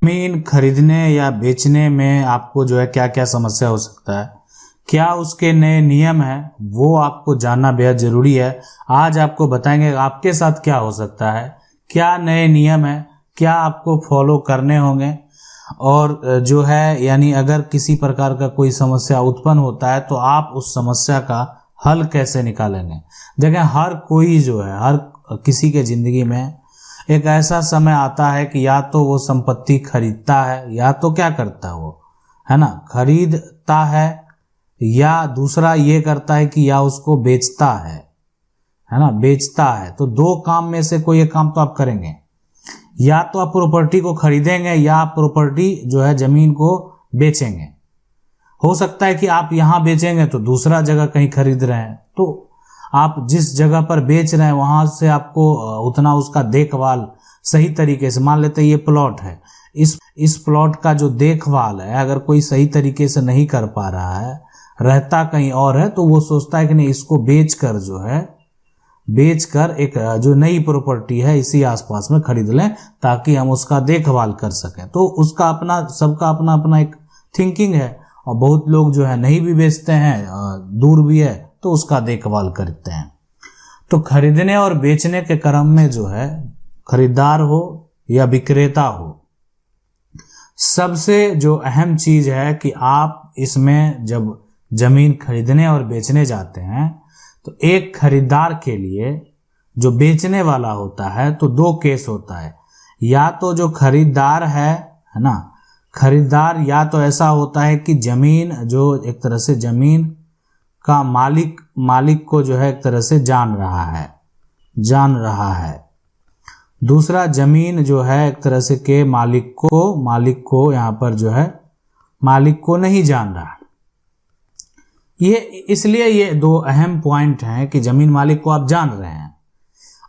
जमीन खरीदने या बेचने में आपको जो है क्या क्या समस्या हो सकता है, क्या उसके नए नियम हैं, वो आपको जानना बेहद ज़रूरी है। आज आपको बताएंगे आपके साथ क्या हो सकता है, क्या नए नियम है, क्या आपको फॉलो करने होंगे, और जो है यानी अगर किसी प्रकार का कोई समस्या उत्पन्न होता है तो आप उस समस्या का हल कैसे निकालेंगे। देखें, हर कोई जो है, हर किसी के ज़िंदगी में एक ऐसा समय आता है कि या तो वो संपत्ति खरीदता है या तो क्या करता है वो, है ना, खरीदता है, या दूसरा ये करता है कि या उसको बेचता है ना, बेचता है। तो दो काम में से कोई एक काम तो आप करेंगे, या तो आप प्रॉपर्टी को खरीदेंगे या आप प्रॉपर्टी जो है ज़मीन को बेचेंगे। हो सकता है कि आप यहाँ बेचेंगे तो दूसरा जगह कहीं खरीद रहे हैं, तो आप जिस जगह पर बेच रहे हैं वहाँ से आपको उतना उसका देखभाल सही तरीके से, मान लेते हैं ये प्लॉट है, इस प्लॉट का जो देखभाल है अगर कोई सही तरीके से नहीं कर पा रहा है, रहता कहीं और है, तो वो सोचता है कि नहीं, इसको बेचकर जो है, बेचकर एक जो नई प्रॉपर्टी है इसी आसपास में खरीद लें ताकि हम उसका देखभाल कर सकें। तो उसका अपना, सबका अपना अपना एक थिंकिंग है, और बहुत लोग जो है नहीं भी बेचते हैं, दूर भी है तो उसका देखभाल करते हैं। तो खरीदने और बेचने के क्रम में जो है, खरीदार हो या विक्रेता हो, सबसे जो अहम चीज है कि आप इसमें जब जमीन खरीदने और बेचने जाते हैं तो एक खरीदार के लिए जो बेचने वाला होता है तो दो केस होता है। या तो जो खरीदार है ना, खरीदार या तो ऐसा होता है कि जमीन, जो एक तरह से जमीन का मालिक को जो है एक तरह से जान रहा है। दूसरा, जमीन जो है एक तरह से के मालिक को यहाँ पर जो है मालिक को नहीं जान रहा है। ये इसलिए ये दो अहम पॉइंट हैं कि जमीन मालिक को आप जान रहे हैं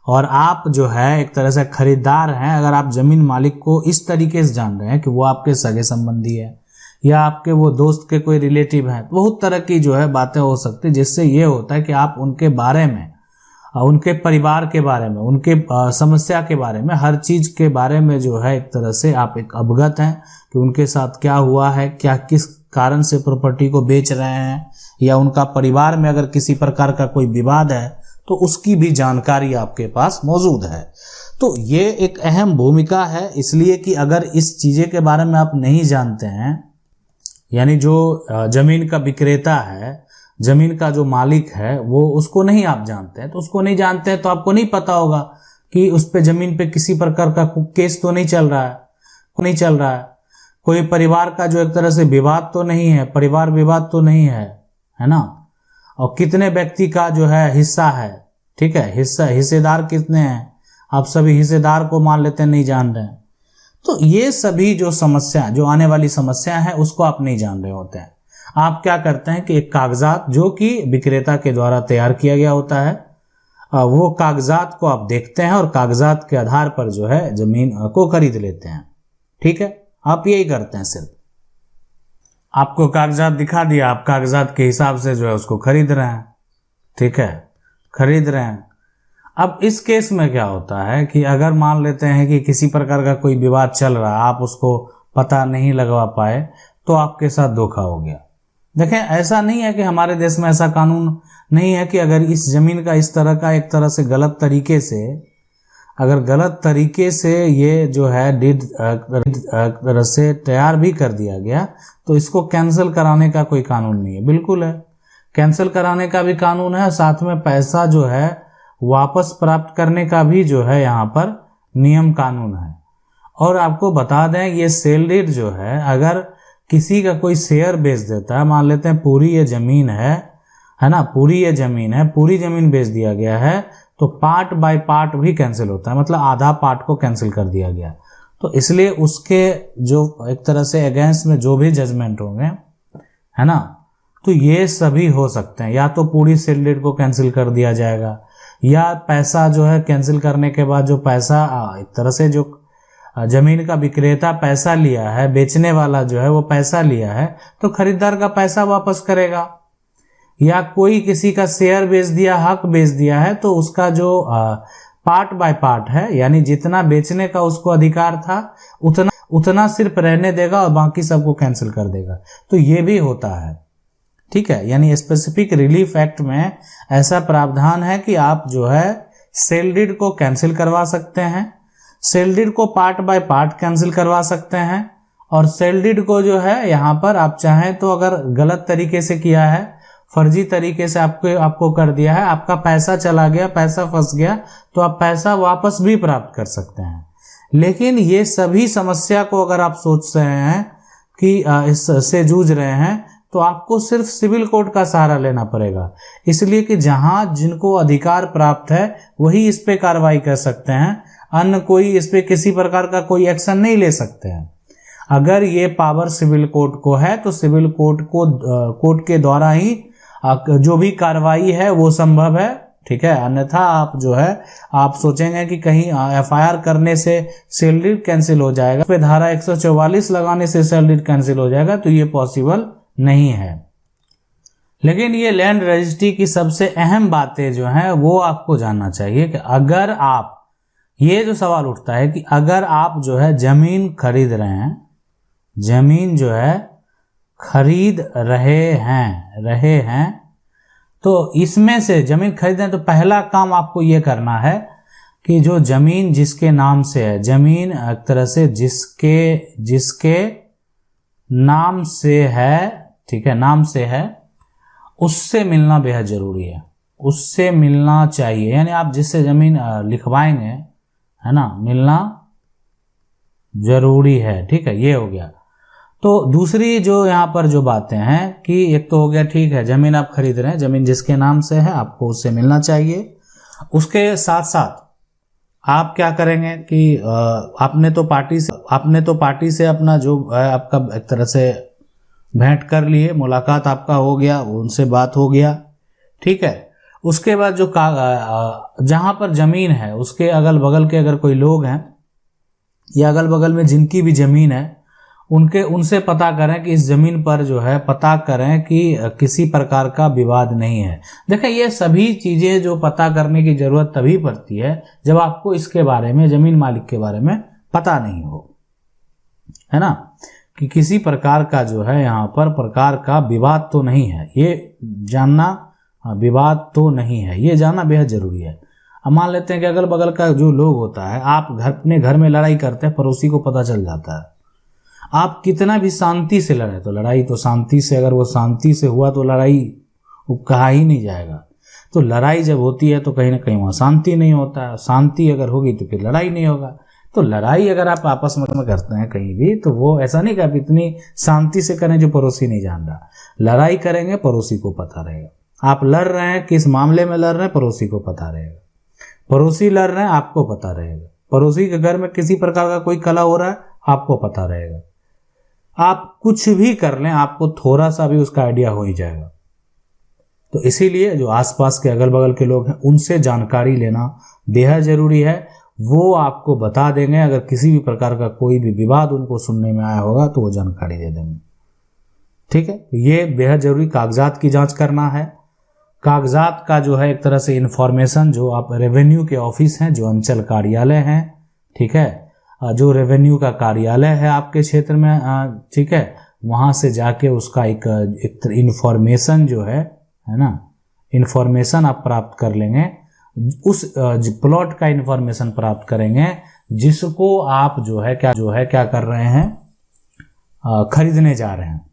और आप जो है एक तरह से खरीदार हैं। अगर आप जमीन मालिक को इस तरीके से जान रहे हैं कि वो आपके सगे संबंधी है या आपके वो दोस्त के कोई रिलेटिव हैं, तो बहुत तरह की जो है बातें हो सकती है, जिससे ये होता है कि आप उनके बारे में, उनके परिवार के बारे में, उनके समस्या के बारे में, हर चीज के बारे में जो है एक तरह से आप एक अवगत हैं कि उनके साथ क्या हुआ है, क्या किस कारण से प्रॉपर्टी को बेच रहे हैं, या उनका परिवार में अगर किसी प्रकार का कोई विवाद है तो उसकी भी जानकारी आपके पास मौजूद है। तो ये एक अहम भूमिका है, इसलिए कि अगर इस चीज़ें के बारे में आप नहीं जानते हैं, यानी जो जमीन का विक्रेता है, जमीन का जो मालिक है, वो उसको नहीं आप जानते हैं, तो उसको नहीं जानते हैं तो आपको नहीं पता होगा कि उस पे जमीन पे किसी प्रकार का केस तो नहीं चल रहा है, कोई परिवार का जो एक तरह से विवाद तो नहीं है, परिवार विवाद तो नहीं है ना, और कितने व्यक्ति का जो है हिस्सा है, ठीक है, हिस्सेदार कितने हैं, आप सभी हिस्सेदार को मान लेते हैं, नहीं जान रहे हैं। तो ये सभी जो समस्या, जो आने वाली समस्या है, उसको आप नहीं जान रहे होते हैं। आप क्या करते हैं कि एक कागजात जो कि विक्रेता के द्वारा तैयार किया गया होता है, वो कागजात को आप देखते हैं और कागजात के आधार पर जो है जमीन को खरीद लेते हैं। ठीक है, आप यही करते हैं। सिर्फ आपको कागजात दिखा दिया, आप कागजात के हिसाब से जो है उसको खरीद रहे हैं। ठीक है, खरीद रहे हैं। अब इस केस में क्या होता है कि अगर मान लेते हैं कि किसी प्रकार का कोई विवाद चल रहा है, आप उसको पता नहीं लगवा पाए, तो आपके साथ धोखा हो गया। देखें, ऐसा नहीं है कि हमारे देश में ऐसा कानून नहीं है कि अगर इस जमीन का इस तरह का एक तरह से गलत तरीके से ये जो है डीड तरह से तैयार भी कर दिया गया तो इसको कैंसिल कराने का कोई कानून नहीं है। बिल्कुल है, कैंसिल कराने का भी कानून है, साथ में पैसा जो है वापस प्राप्त करने का भी जो है यहाँ पर नियम कानून है। और आपको बता दें, ये सेल डीड जो है, अगर किसी का कोई शेयर बेच देता है, मान लेते हैं पूरी ये जमीन है ना, पूरी ये जमीन है, पूरी जमीन बेच दिया गया है, तो पार्ट बाय पार्ट भी कैंसिल होता है, मतलब आधा पार्ट को कैंसिल कर दिया गया। तो इसलिए उसके जो एक तरह से अगेंस्ट में जो भी जजमेंट होंगे, है ना, तो ये सभी हो सकते हैं। या तो पूरी सेल डीड को कैंसिल कर दिया जाएगा, या पैसा जो है कैंसिल करने के बाद जो पैसा एक तरह से जो जमीन का विक्रेता पैसा लिया है, बेचने वाला जो है वो पैसा लिया है, तो खरीदार का पैसा वापस करेगा। या कोई किसी का शेयर बेच दिया, हक बेच दिया है, तो उसका जो पार्ट बाय पार्ट है, यानी जितना बेचने का उसको अधिकार था उतना सिर्फ रहने देगा और बाकी सबको कैंसिल कर देगा। तो ये भी होता है, ठीक है। यानी स्पेसिफिक रिलीफ एक्ट में ऐसा प्रावधान है कि आप जो है सेल डीड को कैंसिल करवा सकते हैं, सेल डीड को पार्ट बाय पार्ट कैंसिल करवा सकते हैं, और सेल डीड को जो है यहाँ पर आप चाहें तो अगर गलत तरीके से किया है, फर्जी तरीके से आपको कर दिया है, आपका पैसा चला गया, पैसा फंस गया, तो आप पैसा वापस भी प्राप्त कर सकते हैं। लेकिन ये सभी समस्या को अगर आप सोच रहे हैं कि इससे जूझ रहे हैं, तो आपको सिर्फ सिविल कोर्ट का सहारा लेना पड़ेगा। इसलिए कि जहां जिनको अधिकार प्राप्त है वही इस पे कार्रवाई कर सकते हैं, अन्य कोई इस पे किसी प्रकार का कोई एक्शन नहीं ले सकते हैं। अगर ये पावर सिविल कोर्ट को है तो सिविल कोर्ट के द्वारा ही जो भी कार्रवाई है वो संभव है, ठीक है। अन्यथा आप जो है आप सोचेंगे कि कहीं एफआईआर करने से सेल डीड कैंसिल हो जाएगा, पे धारा 144 लगाने से सेल डीड कैंसिल हो जाएगा, तो ये पॉसिबल नहीं है। लेकिन ये लैंड रजिस्ट्री की सबसे अहम बातें जो हैं वो आपको जानना चाहिए कि अगर आप, ये जो सवाल उठता है कि अगर आप जो है जमीन खरीद रहे हैं, जमीन जो है खरीद रहे हैं, तो इसमें से जमीन खरीदें तो पहला काम आपको ये करना है कि जो जमीन जिसके नाम से है, जमीन एक तरह से जिसके नाम से है, ठीक है, नाम से है, उससे मिलना बेहद जरूरी है, उससे मिलना चाहिए। यानी आप जिससे जमीन लिखवाएंगे, है ना, मिलना जरूरी है, ठीक है, ये हो गया। तो दूसरी जो यहाँ पर जो बातें हैं कि एक तो हो गया, ठीक है, जमीन आप खरीद रहे हैं, जमीन जिसके नाम से है आपको उससे मिलना चाहिए। उसके साथ साथ आप क्या करेंगे कि आपने तो पार्टी से अपना जो है आपका एक तरह से भेंट कर लिए, मुलाकात आपका हो गया, उनसे बात हो गया, ठीक है। उसके बाद जो जहां पर जमीन है उसके अगल बगल के अगर कोई लोग हैं या अगल बगल में जिनकी भी जमीन है, उनसे पता करें कि इस जमीन पर जो है पता करें कि किसी प्रकार का विवाद नहीं है। देखें, ये सभी चीजें जो पता करने की जरूरत तभी पड़ती है जब आपको इसके बारे में, जमीन मालिक के बारे में पता नहीं हो, है ना, कि किसी प्रकार का जो है यहाँ पर प्रकार का विवाद तो नहीं है, ये जानना, विवाद तो नहीं है, ये जानना बेहद जरूरी है। अब मान लेते हैं कि अगल बगल का जो लोग होता है, आप अपने घर में लड़ाई करते हैं, पड़ोसी को पता चल जाता है, आप कितना भी शांति से लड़े, तो लड़ाई तो शांति से, अगर वो शांति से हुआ तो लड़ाई वो कहा ही नहीं जाएगा। तो लड़ाई जब होती है तो कहीं ना कहीं वहाँ शांति नहीं होता है, शांति अगर होगी तो फिर लड़ाई नहीं होगा। तो लड़ाई अगर आप आपस में करते हैं कहीं भी, तो वो ऐसा नहीं कि आप इतनी शांति से करें जो पड़ोसी नहीं जान रहा। लड़ाई करेंगे, पड़ोसी को पता रहेगा। आप लड़ रहे हैं, किस मामले में लड़ रहे हैं, पड़ोसी को पता रहेगा। पड़ोसी लड़ रहे हैं, आपको पता रहेगा। पड़ोसी के घर में किसी प्रकार का कोई कलह हो रहा है, आपको पता रहेगा। आप कुछ भी कर लें, आपको थोड़ा सा भी उसका आइडिया हो ही जाएगा। तो इसीलिए जो आसपास के अगल बगल के लोग हैं उनसे जानकारी लेना बेहद जरूरी है। वो आपको बता देंगे, अगर किसी भी प्रकार का कोई भी विवाद उनको सुनने में आया होगा तो वो जानकारी दे देंगे, ठीक है। ये बेहद जरूरी। कागजात की जांच करना है। कागजात का जो है एक तरह से इंफॉर्मेशन जो आप रेवेन्यू के ऑफिस हैं, जो अंचल कार्यालय हैं, ठीक है, जो रेवेन्यू का कार्यालय है आपके क्षेत्र में, ठीक है, वहां से जाके उसका एक इंफॉर्मेशन जो है ना, इंफॉर्मेशन आप प्राप्त कर लेंगे। उस प्लॉट का इंफॉर्मेशन प्राप्त करेंगे जिसको आप जो है क्या कर रहे हैं, खरीदने जा रहे हैं।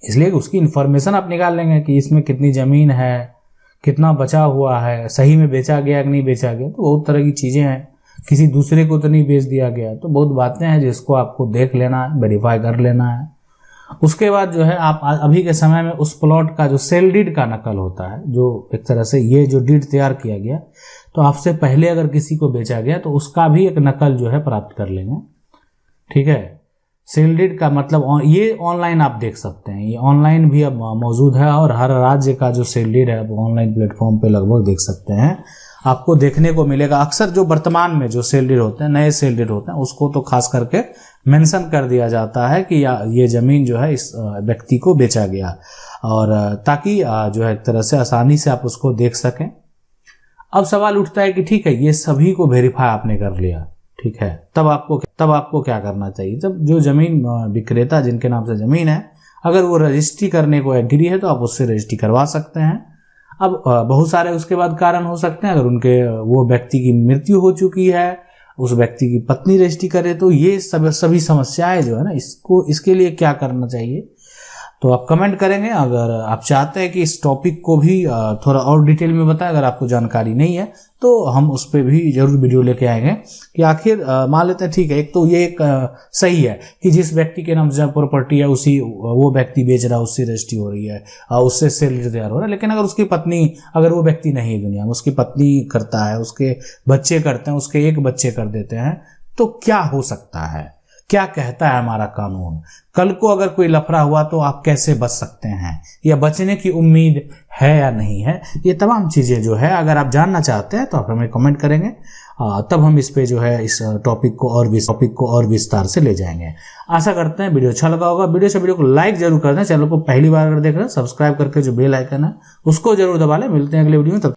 इसलिए उसकी इंफॉर्मेशन आप निकाल लेंगे कि इसमें कितनी जमीन है, कितना बचा हुआ है, सही में बेचा गया कि नहीं बेचा गया। तो बहुत तरह की चीजें हैं, किसी दूसरे को तो नहीं बेच दिया गया। तो बहुत बातें हैं जिसको आपको देख लेना है, वेरीफाई कर लेना है। उसके बाद जो है आप अभी के समय में उस प्लॉट का जो सेल डीड का नकल होता है, जो एक तरह से ये जो डीड तैयार किया गया, तो आपसे पहले अगर किसी को बेचा गया तो उसका भी एक नकल जो है प्राप्त कर लेंगे, ठीक है। सेल डीड का मतलब ये ऑनलाइन आप देख सकते हैं, ये ऑनलाइन भी अब मौजूद है और हर राज्य का जो सेल डीड है आप ऑनलाइन प्लेटफॉर्म पे लगभग देख सकते हैं, आपको देखने को मिलेगा। अक्सर जो वर्तमान में जो सेल डीड होते हैं, नए सेल डीड होते हैं, उसको तो खास करके मेंशन कर दिया जाता है कि ये जमीन जो है इस व्यक्ति को बेचा गया, और ताकि जो है एक तरह से आसानी से आप उसको देख सकें। अब सवाल उठता है कि ठीक है, ये सभी को वेरीफाई आपने कर लिया, ठीक है, तब आपको क्या करना चाहिए? जब जो जमीन विक्रेता जिनके नाम से जमीन है, अगर वो रजिस्ट्री करने को एग्री है तो आप उससे रजिस्ट्री करवा सकते हैं। अब बहुत सारे उसके बाद कारण हो सकते हैं, अगर उनके वो व्यक्ति की मृत्यु हो चुकी है, उस व्यक्ति की पत्नी रजिस्ट्री करे, तो ये सभी समस्याएं जो है ना, इसके लिए क्या करना चाहिए तो आप कमेंट करेंगे। अगर आप चाहते हैं कि इस टॉपिक को भी थोड़ा और डिटेल में बताएं, अगर आपको जानकारी नहीं है तो हम उस पर भी जरूर वीडियो लेके आएंगे कि आखिर मान लेते हैं, ठीक है, एक तो ये एक सही है कि जिस व्यक्ति के नाम से प्रॉपर्टी है उसी वो व्यक्ति बेच रहा है, उससे रजिस्ट्री हो रही है, उससे सेल तैयार हो रहा है। लेकिन अगर उसकी पत्नी, अगर वो व्यक्ति नहीं है दुनिया में, उसकी पत्नी करता है, उसके बच्चे करते हैं, उसके एक बच्चे कर देते हैं, तो क्या हो सकता है? क्या कहता है हमारा कानून? कल को अगर कोई लफड़ा हुआ तो आप कैसे बच सकते हैं, या बचने की उम्मीद है या नहीं है? ये तमाम चीजें जो है अगर आप जानना चाहते हैं तो आप हमें कमेंट करेंगे, तब हम इस पे जो है इस टॉपिक को और विस्तार से ले जाएंगे। आशा करते हैं वीडियो अच्छा लगा होगा। वीडियो को लाइक जरूर कर दें। चैनल को पहली बार अगर देख रहे हैं, सब्सक्राइब करके जो बेल आइकन है उसको जरूर दबा लें। मिलते हैं अगले वीडियो में।